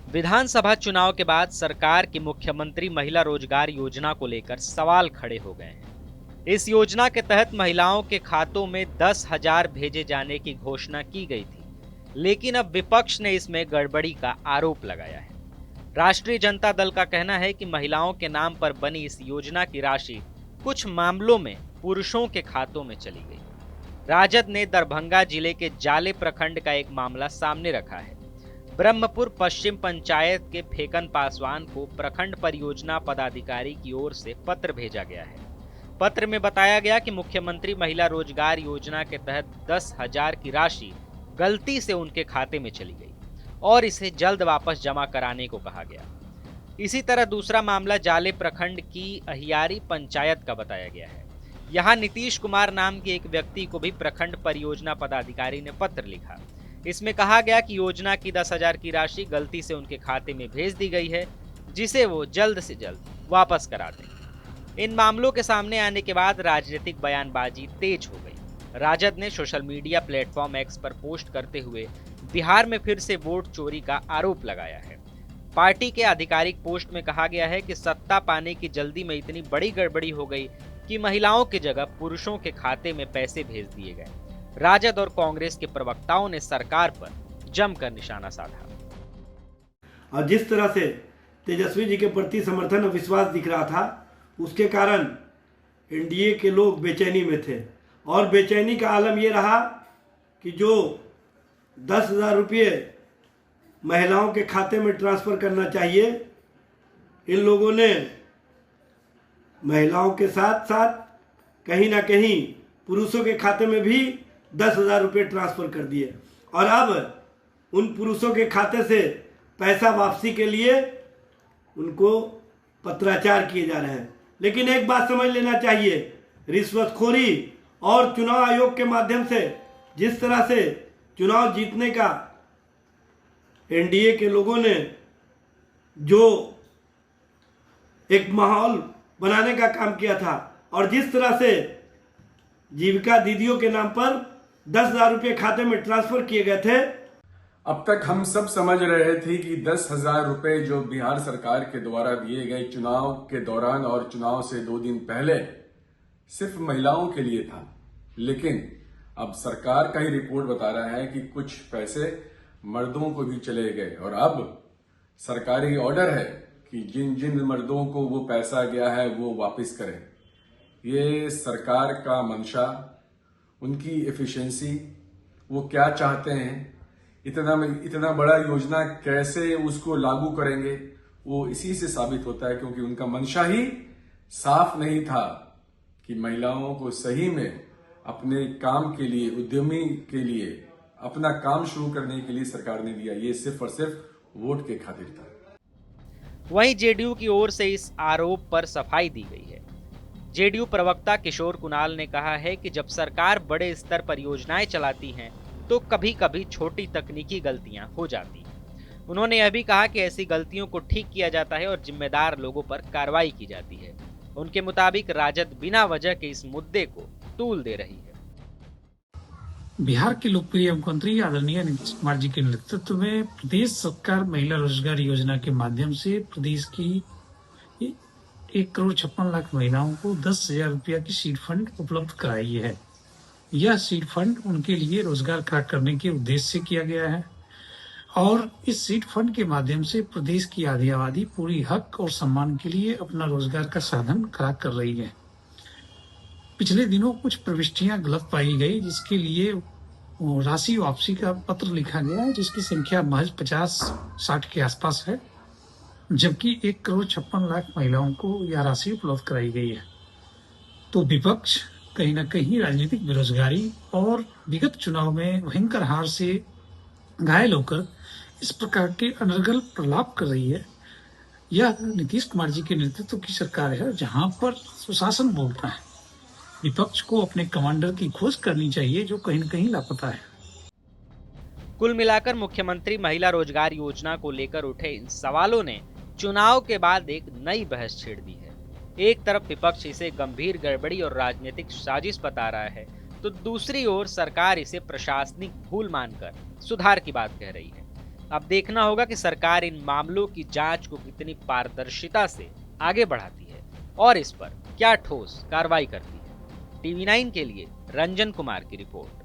विधानसभा चुनाव के बाद सरकार की मुख्यमंत्री महिला रोजगार योजना को लेकर सवाल खड़े हो गए हैं। इस योजना के तहत महिलाओं के खातों में 10,000 भेजे जाने की घोषणा की गई थी, लेकिन अब विपक्ष ने इसमें गड़बड़ी का आरोप लगाया है। राष्ट्रीय जनता दल का कहना है कि महिलाओं के नाम पर बनी इस योजना की राशि कुछ मामलों में पुरुषों के खातों में चली गई। राजद ने दरभंगा जिले के जाले प्रखंड का एक मामला सामने रखा है। ब्रह्मपुर पश्चिम पंचायत के फेकन पासवान को प्रखंड परियोजना पदाधिकारी की ओर से पत्र भेजा गया है। पत्र में बताया गया कि मुख्यमंत्री महिला रोजगार योजना के तहत 10,000 की राशि गलती से उनके खाते में चली गई और इसे जल्द वापस जमा कराने को कहा गया। इसी तरह दूसरा मामला जाले प्रखंड की अहियारी पंचायत का बताया गया है। यहाँ नीतीश कुमार नाम के एक व्यक्ति को भी प्रखंड परियोजना पदाधिकारी ने पत्र लिखा। इसमें कहा गया कि योजना की 10,000 की राशि गलती से उनके खाते में भेज दी गई है, जिसे वो जल्द से जल्द वापस करा दें। इन मामलों के सामने आने के बाद राजनीतिक बयानबाजी तेज हो गई। राजद ने सोशल मीडिया प्लेटफॉर्म एक्स पर पोस्ट करते हुए बिहार में फिर से वोट चोरी का आरोप लगाया है। पार्टी के आधिकारिक पोस्ट में कहा गया है कि सत्ता पाने की जल्दी में इतनी बड़ी गड़बड़ी हो गई कि महिलाओं की जगह पुरुषों के खाते में पैसे भेज दिए गए। राजद और कांग्रेस के प्रवक्ताओं ने सरकार पर जमकर निशाना साधा। और जिस तरह से तेजस्वी जी के प्रति समर्थन और विश्वास दिख रहा था, उसके कारण एनडीए के लोग बेचैनी में थे। और बेचैनी का आलम ये रहा कि जो 10,000 रुपये महिलाओं के खाते में ट्रांसफ़र करना चाहिए, इन लोगों ने महिलाओं के साथ साथ कहीं ना कहीं पुरुषों के खाते में भी 10,000 रुपये ट्रांसफ़र कर दिए। और अब उन पुरुषों के खाते से पैसा वापसी के लिए उनको पत्राचार किए जा रहे हैं। लेकिन एक बात समझ लेना चाहिए, रिश्वतखोरी और चुनाव आयोग के माध्यम से जिस तरह से चुनाव जीतने का एनडीए के लोगों ने जो एक माहौल बनाने का काम किया था, और जिस तरह से जीविका दीदियों के नाम पर 10,000 रुपये खाते में ट्रांसफर किए गए थे। अब तक हम सब समझ रहे थे कि 10,000 रुपए जो बिहार सरकार के द्वारा दिए गए चुनाव के दौरान और चुनाव से 2 दिन पहले सिर्फ महिलाओं के लिए था, लेकिन अब सरकार का ही रिपोर्ट बता रहा है कि कुछ पैसे मर्दों को भी चले गए। और अब सरकारी ऑर्डर है कि जिन जिन मर्दों को वो पैसा गया है वो वापस करें। ये सरकार का मंशा, उनकी एफिशिएंसी, वो क्या चाहते हैं, इतना बड़ा योजना कैसे उसको लागू करेंगे, वो इसी से साबित होता है, क्योंकि उनका मंशा ही साफ नहीं था कि महिलाओं को सही में अपने काम के लिए, उद्यमी के लिए, अपना काम शुरू करने के लिए सरकार ने दिया। ये सिर्फ और सिर्फ वोट के खातिर था। वहीं जेडीयू की ओर से इस आरोप पर सफाई दी गई है। जेडीयू प्रवक्ता किशोर कुणाल ने कहा है कि जब सरकार बड़े स्तर पर योजनाएं चलाती हैं तो कभी कभी छोटी तकनीकी गलतियां हो जाती हैं। उन्होंने यह भी कहा कि ऐसी गलतियों को ठीक किया जाता है और जिम्मेदार लोगों पर कार्रवाई की जाती है। उनके मुताबिक राजद बिना वजह के इस मुद्दे को तूल दे रही है। बिहार के लोकप्रिय मुख्यमंत्री आदरणीय नीतीश कुमार जी के नेतृत्व में प्रदेश सरकार महिला रोजगार योजना के माध्यम से प्रदेश की 1,56,00,000 महिलाओं को 10,000 रुपया की सीड फंड उपलब्ध कराई है। यह सीड फंड उनके लिए रोजगार खड़ा करने के उद्देश्य से किया गया है और इस सीड फंड के माध्यम से प्रदेश की आधी आबादी पूरी हक और सम्मान के लिए अपना रोजगार का साधन खड़ा कर रही है। पिछले दिनों कुछ प्रविष्टियां गलत पाई गई, जिसके लिए राशि वापसी का पत्र लिखा गया है, जिसकी संख्या महज 50-60 के आसपास है, जबकि 1,56,00,000 महिलाओं को यह राशि उपलब्ध कराई गई है। तो विपक्ष कहीं न कहीं राजनीतिक बेरोजगारी और विगत चुनाव में भयंकर हार से घायल होकर इस प्रकार के अनर्गल प्रलाप कर रही है। यह नीतीश कुमार जी के नेतृत्व की सरकार है, जहां पर सुशासन बोलता है। विपक्ष को अपने कमांडर की खोज करनी चाहिए, जो कहीं न कहीं लापता है। कुल मिलाकर मुख्यमंत्री महिला रोजगार योजना को लेकर उठे इन सवालों ने चुनाव के बाद एक नई बहस छेड़ दी है। एक तरफ विपक्ष इसे गंभीर गड़बड़ी और राजनीतिक साजिश बता रहा है, तो दूसरी ओर सरकार इसे प्रशासनिक भूल मानकर सुधार की बात कह रही है। अब देखना होगा कि सरकार इन मामलों की जांच को कितनी पारदर्शिता से आगे बढ़ाती है और इस पर क्या ठोस कार्रवाई करती है। टीवी 9 के लिए रंजन कुमार की रिपोर्ट।